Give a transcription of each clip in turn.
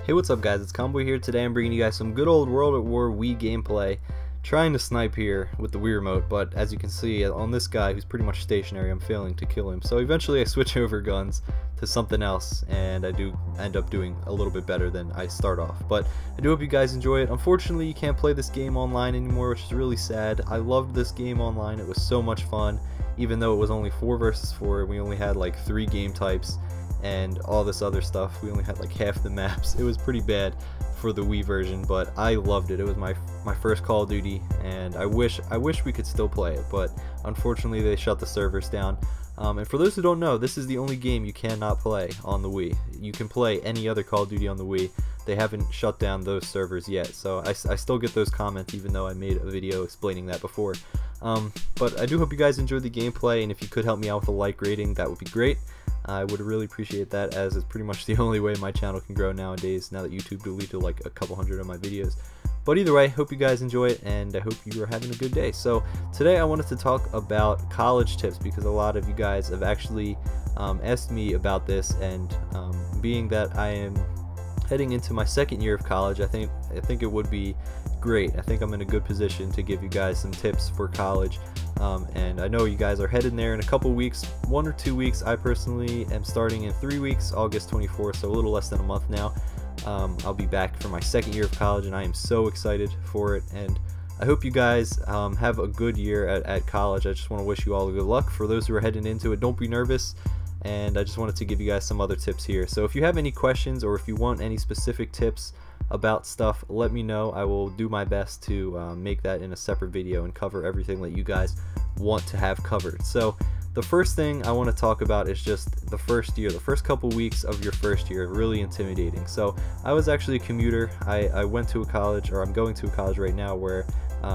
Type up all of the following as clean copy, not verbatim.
Hey, what's up guys, it's Combo here. Today I'm bringing you guys some good old World at War Wii gameplay. Trying to snipe here with the Wii remote, but as you can see on this guy who's pretty much stationary, I'm failing to kill him. So eventually I switch over guns to something else, and I do end up doing a little bit better than I start off. But I do hope you guys enjoy it. Unfortunately, you can't play this game online anymore, which is really sad. I loved this game online, it was so much fun, even though it was only 4 versus 4, we only had like 3 game types and all this other stuff. We only had like half the maps. It was pretty bad for the Wii version, but I loved it. It was my first Call of Duty, and I wish we could still play it, but unfortunately they shut the servers down. And for those who don't know, this is the only game you cannot play on the Wii. You can play any other Call of Duty on the Wii. They haven't shut down those servers yet, so I still get those comments even though I made a video explaining that before. But I do hope you guys enjoyed the gameplay, and if you could help me out with a like rating, that would be great. I would really appreciate that, as it's pretty much the only way my channel can grow nowadays, now that YouTube deleted like a couple hundred of my videos. But either way, hope you guys enjoy it, and I hope you are having a good day. So today I wanted to talk about college tips, because a lot of you guys have actually asked me about this, and being that I am heading into my second year of college, I think it would be great. I think I'm in a good position to give you guys some tips for college. And I know you guys are heading there in a couple weeks, 1 or 2 weeks. I personally am starting in 3 weeks, August 24th, so a little less than a month now. I'll be back for my second year of college, and I am so excited for it, and I hope you guys have a good year at college. I just want to wish you all good luck. For those who are heading into it, don't be nervous, and I just wanted to give you guys some other tips here. So if you have any questions, or if you want any specific tips about stuff, let me know. I will do my best to make that in a separate video and cover everything that you guys want to have covered. So the first thing I want to talk about is just the first year. The first couple weeks of your first year are really intimidating. So I was actually a commuter. I went to a college, or I'm going to a college right now, where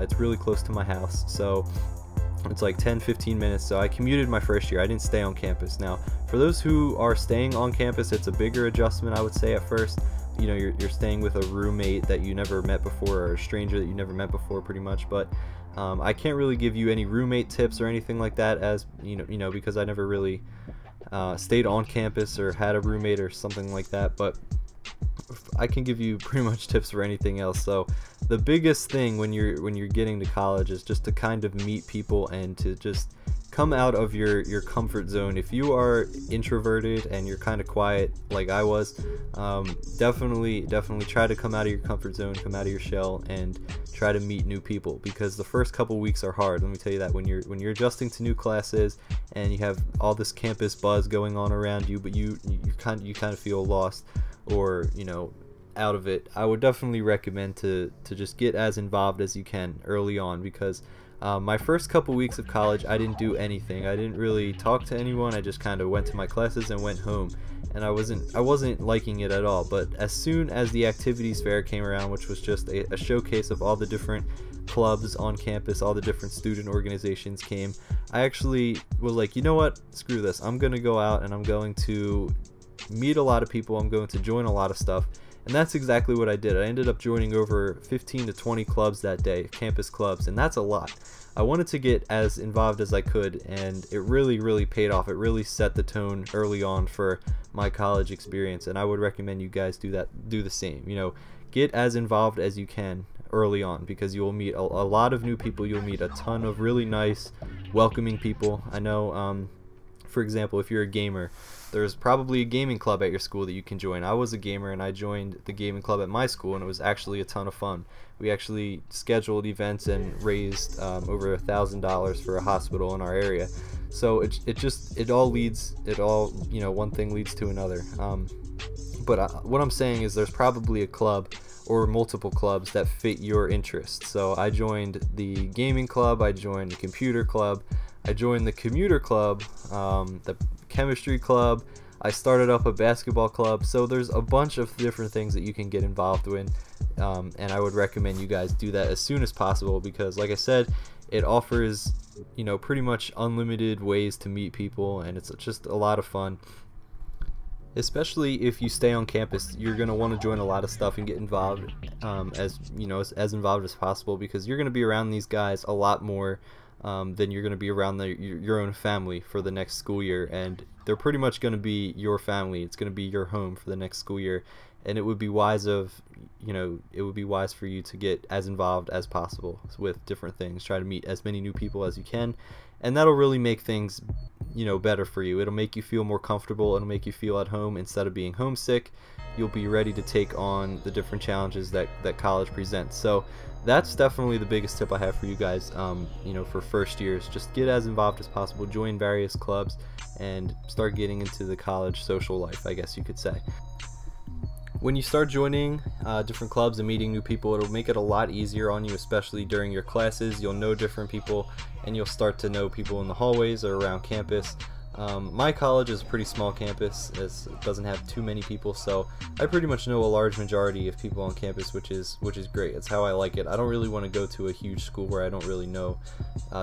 it's really close to my house. So it's like 10-15 minutes. So I commuted my first year. I didn't stay on campus. Now for those who are staying on campus, it's a bigger adjustment, I would say, at first. You know, you're staying with a roommate that you never met before, or a stranger that you never met before, pretty much. But I can't really give you any roommate tips or anything like that, as you know, because I never really stayed on campus or had a roommate or something like that. But I can give you pretty much tips for anything else. So the biggest thing when you're getting to college is just to kind of meet people and to just come out of your comfort zone. If you are introverted and you're kind of quiet like I was, definitely try to come out of your comfort zone, come out of your shell, and try to meet new people, because the first couple weeks are hard. Let me tell you that. When you're adjusting to new classes and you have all this campus buzz going on around you, but you kind of feel lost, or out of it, I would definitely recommend to just get as involved as you can early on, because my first couple weeks of college, I didn't do anything. I didn't really talk to anyone. I just kind of went to my classes and went home, and I wasn't liking it at all. But as soon as the activities fair came around, which was just a showcase of all the different clubs on campus, all the different student organizations came, I actually was like, you know what, screw this. I'm gonna go out and I'm going to meet a lot of people. I'm going to join a lot of stuff. And that's exactly what I did. I ended up joining over 15 to 20 clubs that day, campus clubs, and that's a lot. I wanted to get as involved as I could, and it really paid off. It really set the tone early on for my college experience, and I would recommend you guys do the same. Get as involved as you can early on, because you will meet a lot of new people. You'll meet a ton of really nice, welcoming people. I know, for example, if you're a gamer, there's probably a gaming club at your school that you can join. I was a gamer, and I joined the gaming club at my school, and it was actually a ton of fun. We actually scheduled events and raised over $1,000 for a hospital in our area. So it all one thing leads to another. But what I'm saying is there's probably a club or multiple clubs that fit your interests. So I joined the gaming club, I joined the computer club, I joined the commuter club, the chemistry club, I started up a basketball club. So there's a bunch of different things that you can get involved in, and I would recommend you guys do that as soon as possible, because like I said, it offers pretty much unlimited ways to meet people, and it's just a lot of fun. Especially if you stay on campus, you're going to want to join a lot of stuff and get involved, as involved as possible, because you're going to be around these guys a lot more then you're going to be around your own family for the next school year, and they're pretty much going to be your family. It's going to be your home for the next school year, and it would be wise for you to get as involved as possible with different things. Try to meet as many new people as you can, and that'll really make things better for you. It'll make you feel more comfortable. It'll make you feel at home instead of being homesick. You'll be ready to take on the different challenges that college presents. So that's definitely the biggest tip I have for you guys, for first years. Just get as involved as possible, join various clubs, and start getting into the college social life, I guess you could say. When you start joining different clubs and meeting new people, it'll make it a lot easier on you, especially during your classes. You'll know different people, and you'll start to know people in the hallways or around campus. My college is a pretty small campus. It doesn't have too many people, so I pretty much know a large majority of people on campus, which is great. It's how I like it. I don't really want to go to a huge school where I don't really know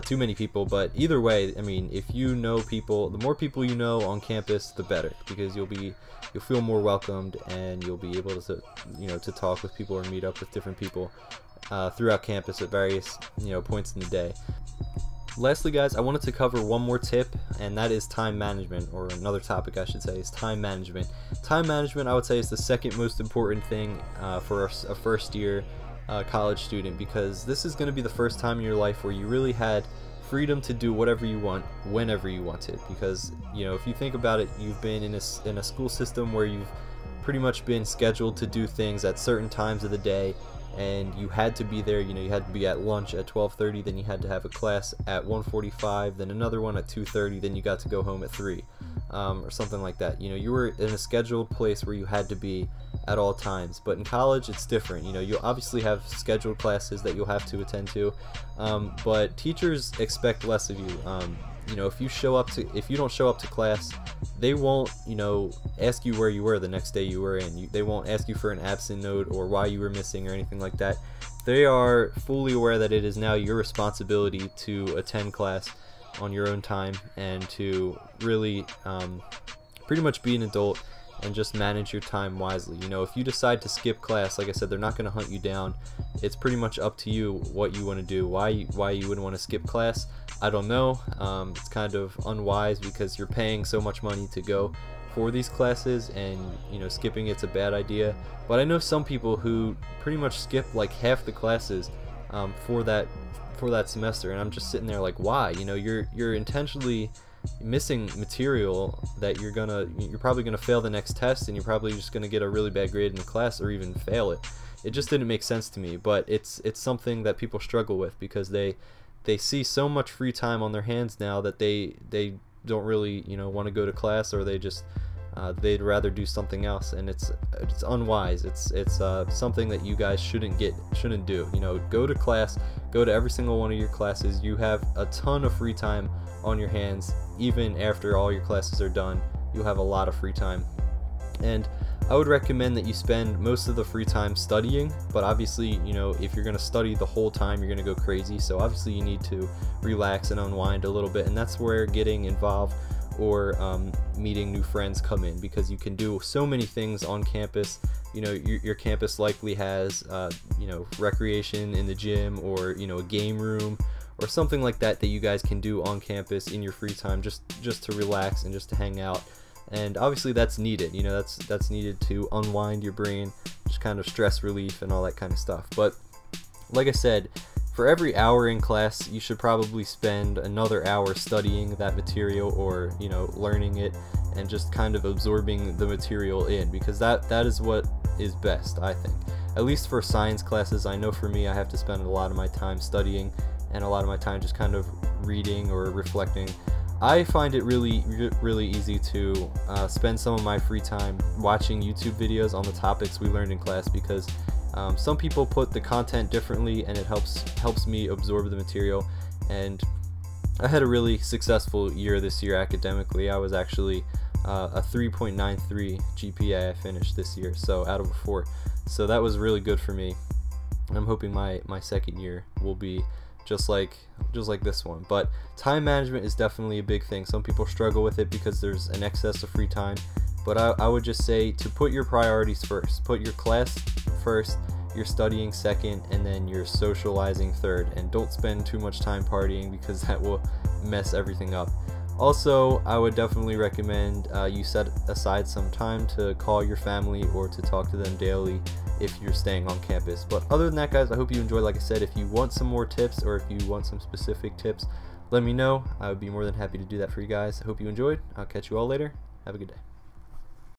too many people, but either way, I mean, if you know people, the more people you know on campus, the better, because you'll feel more welcomed, and you'll be able to to talk with people or meet up with different people throughout campus at various points in the day. Lastly, guys, I wanted to cover one more tip, and that is time management, or another topic I should say is time management. Time management, I would say, is the second most important thing for a first year college student, because this is going to be the first time in your life where you really had freedom to do whatever you want whenever you wanted. Because if you think about it, you've been in a school system where you've pretty much been scheduled to do things at certain times of the day, and you had to be there. You had to be at lunch at 12:30, then you had to have a class at 1:45, then another one at 2:30, then you got to go home at 3, or something like that. You were in a scheduled place where you had to be at all times. But in college, it's different. You'll obviously have scheduled classes that you'll have to attend to, but teachers expect less of you. If you don't show up to class, they won't ask you where you were the next day you were in. They won't ask you for an absent note or why you were missing or anything like that. They are fully aware that it is now your responsibility to attend class on your own time, and to really pretty much be an adult and just manage your time wisely. If you decide to skip class, like I said, they're not going to hunt you down. It's pretty much up to you what you want to do. Why you wouldn't want to skip class, I don't know. It's kind of unwise, because you're paying so much money to go for these classes, and skipping it's a bad idea. But I know some people who pretty much skip like half the classes for that semester, and I'm just sitting there like, why? You're intentionally missing material that you're probably gonna fail the next test, and you're probably just gonna get a really bad grade in the class, or even fail it. It just didn't make sense to me. But it's something that people struggle with, because they see so much free time on their hands now that they don't really want to go to class, or they'd rather do something else, and it's unwise. It's something that you guys shouldn't do. Go to class, go to every single one of your classes. You have a ton of free time on your hands. Even after all your classes are done, you'll have a lot of free time, and I would recommend that you spend most of the free time studying. But obviously, if you're going to study the whole time, you're going to go crazy. So obviously you need to relax and unwind a little bit, and that's where getting involved or meeting new friends come in, because you can do so many things on campus. Your campus likely has recreation in the gym, or a game room or something like that you guys can do on campus in your free time, just to relax and just to hang out. And obviously that's needed. That's needed to unwind your brain, just kind of stress relief and all that kind of stuff. But like I said, for every hour in class, you should probably spend another hour studying that material, or learning it, and just kind of absorbing the material in, because that is what is best, I think. At least for science classes, I know for me, I have to spend a lot of my time studying, and a lot of my time just kind of reading or reflecting. I find it really easy to spend some of my free time watching YouTube videos on the topics we learned in class, because some people put the content differently, and it helps me absorb the material. And I had a really successful year this year academically. I was actually a 3.93 GPA I finished this year, so out of a 4. So that was really good for me. I'm hoping my second year will be just like this one. But time management is definitely a big thing. Some people struggle with it because there's an excess of free time, but I would just say to put your priorities first. Put your class first, your studying second, and then your socializing third. And don't spend too much time partying because that will mess everything up. Also, I would definitely recommend you set aside some time to call your family or to talk to them daily if you're staying on campus. But other than that, guys, I hope you enjoyed. Like I said, if you want some more tips or if you want some specific tips, let me know. I would be more than happy to do that for you guys. I hope you enjoyed. I'll catch you all later. Have a good day.